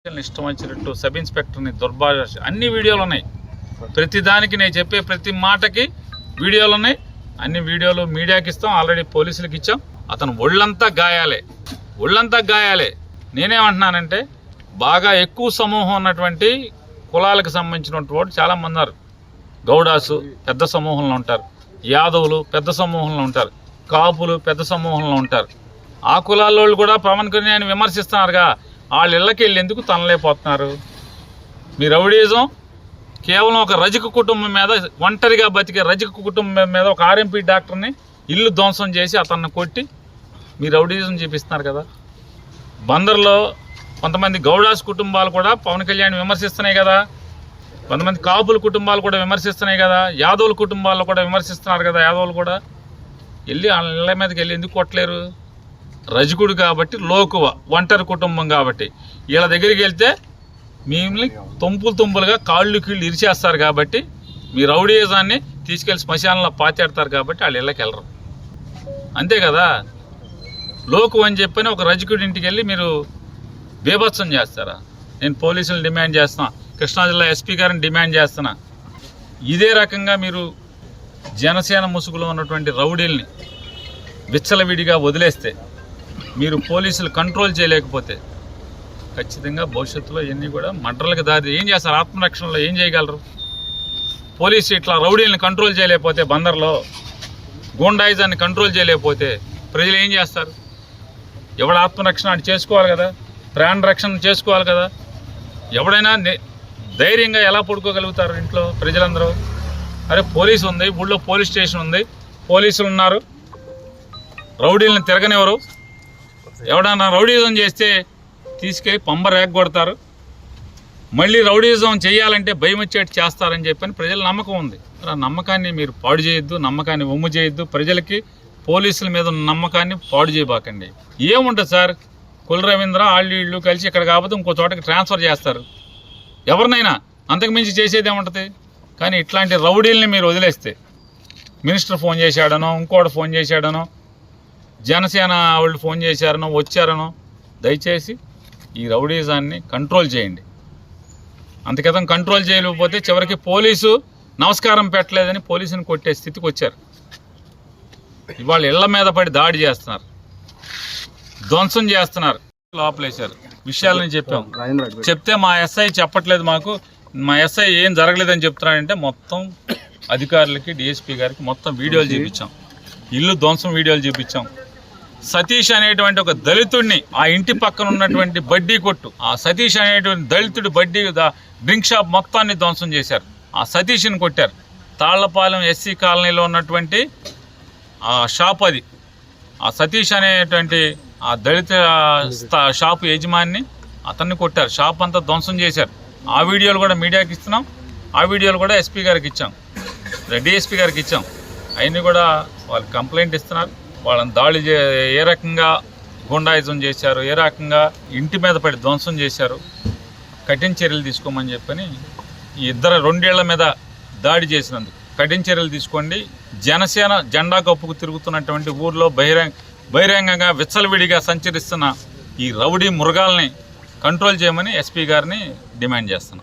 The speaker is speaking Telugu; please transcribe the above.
ఇష్టం వచ్చినట్టు సబ్ ఇన్స్పెక్టర్ని దుర్భాష అన్ని వీడియోలు ఉన్నాయి. ప్రతి దానికి నేను చెప్పే ప్రతి మాటకి వీడియోలు ఉన్నాయి. అన్ని వీడియోలు మీడియాకి ఇస్తాం, ఆల్రెడీ పోలీసులకు ఇచ్చాం. అతను ఒళ్ళంతా గాయాలే. నేనేమంటున్నానంటే బాగా ఎక్కువ సమూహం ఉన్నటువంటి కులాలకు సంబంధించినటువంటి వాడు చాలామంది ఉన్నారు. గౌడాసు పెద్ద సమూహంలో ఉంటారు, యాదవులు పెద్ద సమూహంలో ఉంటారు, కాపులు పెద్ద సమూహంలో ఉంటారు. ఆ కులాల్లో కూడా పవన్ కళ్యాణ్ విమర్శిస్తున్నారుగా, వాళ్ళ ఇళ్ళకి వెళ్ళి ఎందుకు తనలేకపోతున్నారు? మీ రౌడీజం కేవలం ఒక రజక కుటుంబం మీద, ఒంటరిగా బతికే రజక కుటుంబం మీద ఒక ఆర్ఎంపీ డాక్టర్ని ఇల్లు ధ్వంసం చేసి అతన్ని కొట్టి మీ రౌడీజం చూపిస్తున్నారు కదా. బందర్లో కొంతమంది గౌడాస్ కుటుంబాలు కూడా పవన్ కళ్యాణ్ విమర్శిస్తున్నాయి కదా, కొంతమంది కాపుల కుటుంబాలు కూడా విమర్శిస్తున్నాయి కదా, యాదవుల కుటుంబాలు కూడా విమర్శిస్తున్నారు కదా. యాదవులు కూడా వెళ్ళి వాళ్ళ ఇళ్ళ మీదకి వెళ్ళి ఎందుకు కొట్టలేరు? రజకుడు కాబట్టి, లోకువ ఒంటరి కుటుంబం కాబట్టి వీళ్ళ దగ్గరికి వెళ్తే మిమ్మల్ని తుంపులుగా కాళ్ళు కీళ్ళు ఇరిచేస్తారు కాబట్టి, మీ రౌడీజాన్ని తీసుకెళ్లి శ్మశానంలో పాతేడతారు కాబట్టి వాళ్ళు ఇళ్ళకి వెళ్ళరు. అంతే కదా. లోకు అని చెప్పని ఒక రజకుడి ఇంటికి వెళ్ళి మీరు బీభత్సం చేస్తారా? నేను పోలీసులు డిమాండ్ చేస్తున్నా, కృష్ణా జిల్లా ఎస్పీ గారిని డిమాండ్ చేస్తున్నా. ఇదే రకంగా మీరు జనసేన ముసుగులో ఉన్నటువంటి రౌడీల్ని విచ్చలవిడిగా వదిలేస్తే, మీరు పోలీసులు కంట్రోల్ చేయలేకపోతే ఖచ్చితంగా భవిష్యత్తులో ఇవన్నీ కూడా మర్డర్లకు దారి ఏం చేస్తారు? ఆత్మరక్షణలో ఏం చేయగలరు? పోలీసు ఇట్లా రౌడీలను కంట్రోల్ చేయలేకపోతే, బందర్లో గూండాయిజాన్ని కంట్రోల్ చేయలేకపోతే ప్రజలు ఏం చేస్తారు? ఎవడ ఆత్మరక్షణ అది చేసుకోవాలి కదా, ప్రాణ రక్షణ చేసుకోవాలి కదా. ఎవడైనా ధైర్యంగా ఎలా పడుకోగలుగుతారు ఇంట్లో ప్రజలందరూ? అరే పోలీసు ఉంది, ఊళ్ళో పోలీస్ స్టేషన్ ఉంది, పోలీసులు ఉన్నారు, రౌడీలను తిరగనివ్వరు. ఎవడన్నా రౌడీజం చేస్తే తీసుకెళ్ళి పంబ రేగొడతారు. మళ్ళీ రౌడీజం చేయాలంటే భయం వచ్చేట్టు చేస్తారని చెప్పని ప్రజల నమ్మకం ఉంది. ఆ నమ్మకాన్ని మీరు పాడు చేయొద్దు, నమ్మకాన్ని ఒమ్ము చేయొద్దు. ప్రజలకి పోలీసుల మీద ఉన్న నమ్మకాన్ని పాడు చేయబాకండి. ఏముంటుంది సార్, కుల రవీంద్ర వాళ్ళు కలిసి ఇక్కడ కాకపోతే ఇంకో చోటకి ట్రాన్స్ఫర్ చేస్తారు ఎవరినైనా, అంతకుమించి చేసేది ఏముంటుంది? కానీ ఇట్లాంటి రౌడీల్ని మీరు వదిలేస్తే, మినిస్టర్ ఫోన్ చేశాడనో, ఇంకోటి ఫోన్ చేశాడనో, జనసేన వాళ్ళు ఫోన్ చేశారనో, వచ్చారనో, దయచేసి ఈ రౌడీజాన్ని కంట్రోల్ చేయండి. అంతకితం కంట్రోల్ చేయలేకపోతే చివరికి పోలీసు నమస్కారం పెట్టలేదని పోలీసుని కొట్టే స్థితికి వచ్చారు. ఇవాళ ఇళ్ల మీద పడి దాడి చేస్తున్నారు, ధ్వంసం చేస్తున్నారు. లోపలేశారు. విషయాలని చెప్పాం, చెప్తే మా ఎస్ఐ చెప్పట్లేదు మాకు, మా ఎస్ఐ ఏం జరగలేదని చెప్తున్నాడంటే మొత్తం అధికారులకి, డిఎస్పీ గారికి మొత్తం వీడియోలు చూపించాం, ఇల్లు ధ్వంసం వీడియోలు చూపించాం. సతీష్ అనేటువంటి ఒక దళితుడిని, ఆ ఇంటి పక్కన ఉన్నటువంటి బడ్డీ కొట్టు, ఆ సతీష్ అనేటువంటి దళితుడి బడ్డీ డ్రింక్ షాప్ మొత్తాన్ని ధ్వంసం చేశారు. ఆ సతీష్ని కొట్టారు. తాళ్లపాలెం ఎస్సీ కాలనీలో ఉన్నటువంటి ఆ షాప్ అది. ఆ సతీష్ అనేటువంటి ఆ దళిత షాపు యజమాని అతన్ని కొట్టారు, షాప్ అంతా ధ్వంసం చేశారు. ఆ వీడియోలు కూడా మీడియాకి ఇస్తున్నాం, ఆ వీడియోలు కూడా ఎస్పీ గారికి ఇచ్చాం, డిఎస్పీ గారికి ఇచ్చాం. అవన్నీ కూడా వాళ్ళు కంప్లైంట్ ఇస్తున్నారు. వాళ్ళని దాడి ఏ రకంగా గుండాయిజం చేశారు, ఏ రకంగా ఇంటి మీద పడి ధ్వంసం చేశారు, కఠిన చర్యలు తీసుకోమని చెప్పని ఈ రెండేళ్ల మీద దాడి చేసినందుకు కఠిన చర్యలు తీసుకోండి. జనసేన జెండా కప్పుకు తిరుగుతున్నటువంటి ఊర్లో బహిరంగంగా విచ్చలవిడిగా సంచరిస్తున్న ఈ రౌడీ మృగాల్ని కంట్రోల్ చేయమని ఎస్పీ గారిని డిమాండ్ చేస్తున్నాం.